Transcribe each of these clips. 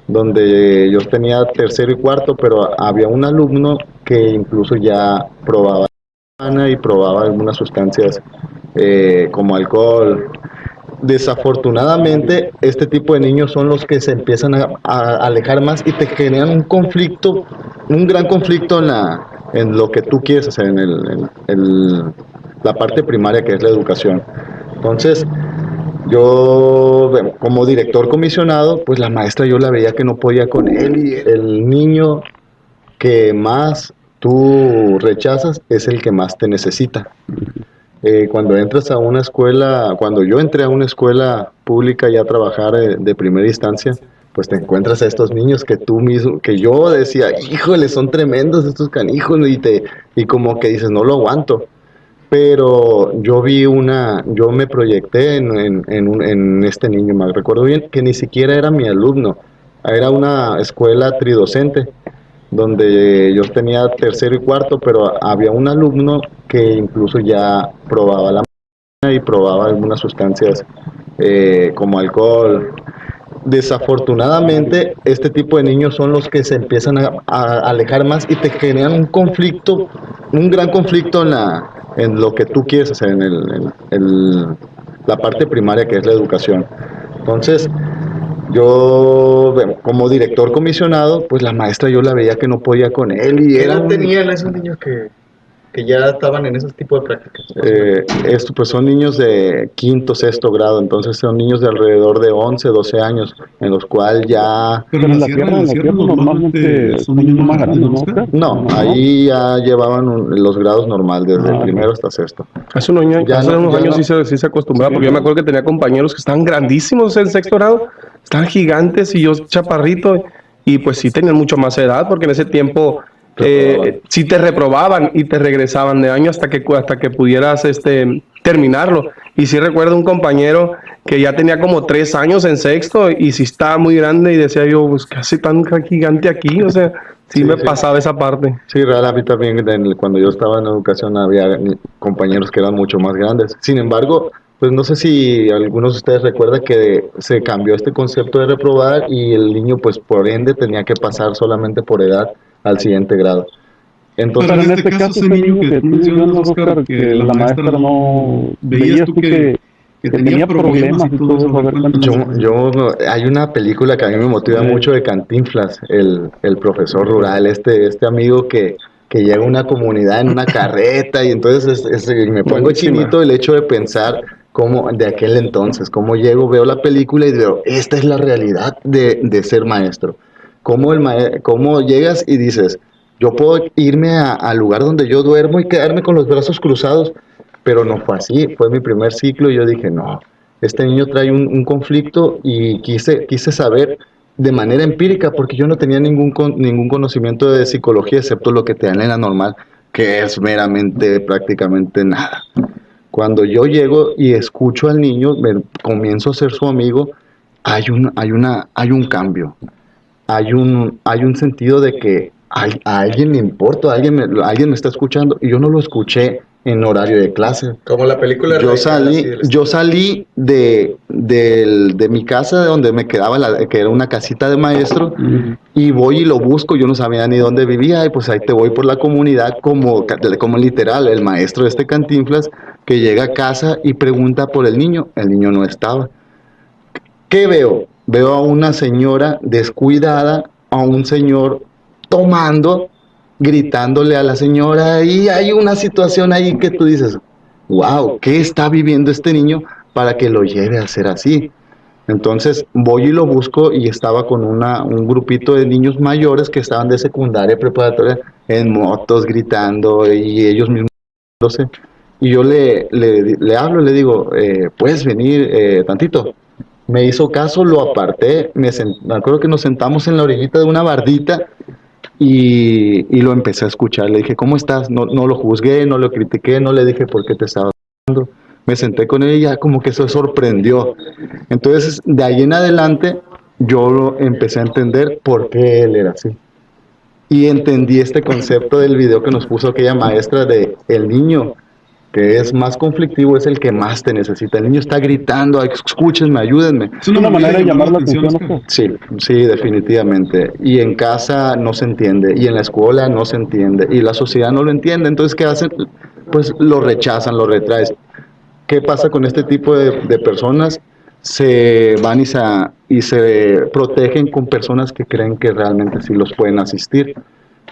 donde yo tenía tercero y cuarto, pero había un alumno que incluso ya probaba marihuana y probaba algunas sustancias como alcohol. Desafortunadamente, este tipo de niños son los que se empiezan a alejar más y te generan un conflicto, un gran conflicto en lo que tú quieres hacer, la parte primaria que es la educación. Entonces, yo, bueno, como director comisionado, pues la maestra yo la veía que no podía con él y el niño que más tú rechazas es el que más te necesita. Cuando entras a una escuela, cuando yo entré a una escuela pública ya a trabajar de primera instancia, pues te encuentras a estos niños que tú mismo, que yo decía, híjole, son tremendos estos canijos, y como que dices, no lo aguanto. Pero yo me proyecté en este niño, me recuerdo bien que ni siquiera era mi alumno, era una escuela tridocente donde yo tenía tercero y cuarto, pero había un alumno que incluso ya probaba la marihuana y probaba algunas sustancias como alcohol. Desafortunadamente, este tipo de niños son los que se empiezan a alejar más y te generan un conflicto, un gran conflicto en lo que tú quieres hacer, la parte primaria que es la educación. Entonces, yo, bueno, como director comisionado, pues la maestra yo la veía que no podía con él y ¿Qué era edad tenían esos niños que ya estaban en ese tipo de prácticas? esto pues son niños de quinto, sexto grado, entonces son niños de alrededor de 11 12 años, en los cuales ya... Pero en la sierra normalmente son niños más grandes, ¿no, Oscar? No, ahí ya llevaban los grados normal, desde el primero hasta sexto. Hace unos años sí se acostumbraba, porque yo me acuerdo que tenía compañeros que estaban grandísimos en sexto grado, estaban gigantes y yo chaparrito, y pues sí tenían mucho más edad, porque en ese tiempo sí te reprobaban y te regresaban de año hasta que pudieras terminarlo. Y sí recuerdo un compañero que ya tenía como 3 años en sexto y sí estaba muy grande y decía yo, pues casi tan gigante aquí, o sea, sí me pasaba esa parte. Sí, real, a mí también cuando yo estaba en educación había compañeros que eran mucho más grandes. Sin embargo, pues no sé si algunos de ustedes recuerdan que se cambió este concepto de reprobar y el niño pues por ende tenía que pasar solamente por edad al siguiente grado. Entonces, Pero en este caso, ese niño que tú mencionas, Oscar, que la maestra no... Veías tú que tenía problemas y todo eso. A ver, hay una película que a mí me motiva mucho de Cantinflas, el profesor rural, este amigo que llega a una comunidad en una carreta y entonces me pongo chinito el hecho de pensar cómo de aquel entonces, cómo llego, veo la película y digo, esta es la realidad de ser maestro. Cómo llegas y dices, yo puedo irme al lugar donde yo duermo y quedarme con los brazos cruzados, pero no fue así, fue mi primer ciclo y yo dije, no, este niño trae un conflicto y quise saber de manera empírica porque yo no tenía ningún conocimiento de psicología excepto lo que te dan en la normal, que es meramente prácticamente nada. Cuando yo llego y escucho al niño, comienzo a ser su amigo, hay un cambio, hay un sentido de que a alguien le importa, alguien me está escuchando y yo no lo escuché en horario de clase. Como la película. Yo salí de mi casa, de donde me quedaba, que era una casita de maestro, y voy y lo busco. Yo no sabía ni dónde vivía, y pues ahí te voy por la comunidad, como literal, el maestro de este Cantinflas, que llega a casa y pregunta por el niño no estaba. ¿Qué veo? Veo a una señora descuidada, a un señor tomando, gritándole a la señora, y hay una situación ahí que tú dices, wow, ¿qué está viviendo este niño para que lo lleve a ser así? Entonces voy y lo busco y estaba con un grupito de niños mayores que estaban de secundaria, preparatoria, en motos gritando y ellos mismos. Y yo le hablo, le digo, ¿puedes venir tantito? Me hizo caso, lo aparté, me acuerdo que nos sentamos en la orillita de una bardita y lo empecé a escuchar. Le dije, ¿cómo estás? No lo juzgué, no lo critiqué, no le dije por qué te estaba hablando. Me senté con él y ya como que se sorprendió. Entonces, de ahí en adelante, yo empecé a entender por qué él era así. Y entendí este concepto del video que nos puso aquella maestra de el niño que es más conflictivo, es el que más te necesita. El niño está gritando, "Ay, escúchenme, ayúdenme". Es una manera de llamar la atención, Oscar. Sí, sí, definitivamente. Y en casa no se entiende, y en la escuela no se entiende, y la sociedad no lo entiende. Entonces, ¿qué hacen? Pues lo rechazan, lo retraen. ¿Qué pasa con este tipo de personas? Se van y se protegen con personas que creen que realmente sí los pueden asistir.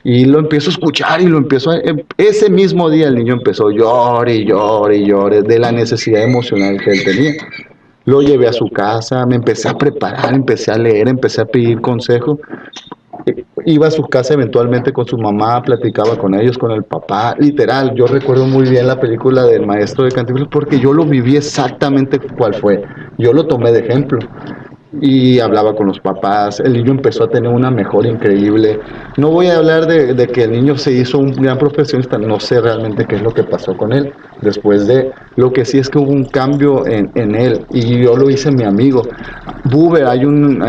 Y lo empiezo a escuchar y lo empiezo a... Ese mismo día el niño empezó a llorar y llorar y llorar de la necesidad emocional que él tenía. Lo llevé a su casa, me empecé a preparar, empecé a leer, empecé a pedir consejo. Iba a su casa eventualmente con su mamá, platicaba con ellos, con el papá, literal. Yo recuerdo muy bien la película del maestro de Cantinflas porque yo lo viví exactamente cual fue. Yo lo tomé de ejemplo y hablaba con los papás. El niño empezó a tener una mejora increíble. No voy a hablar de que el niño se hizo un gran profesionista, no sé realmente qué es lo que pasó con él después de... Lo que sí es que hubo un cambio en él y yo lo hice mi amigo. Buber, hay un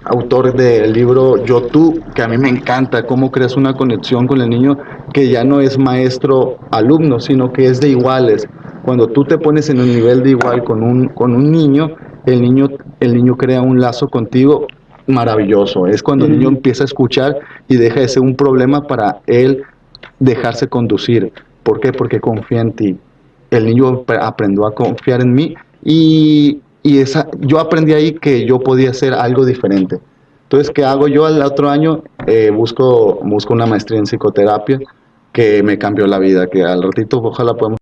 autor del libro Yo Tú, que a mí me encanta cómo creas una conexión con el niño que ya no es maestro-alumno, sino que es de iguales. Cuando tú te pones en un nivel de igual con un niño, el niño crea un lazo contigo maravilloso. Es cuando el niño empieza a escuchar y deja de ser un problema para él dejarse conducir. ¿Por qué? Porque confía en ti. El niño aprendió a confiar en mí y yo aprendí ahí que yo podía hacer algo diferente. Entonces, ¿qué hago yo al otro año? Busco una maestría en psicoterapia que me cambió la vida, que al ratito ojalá podemos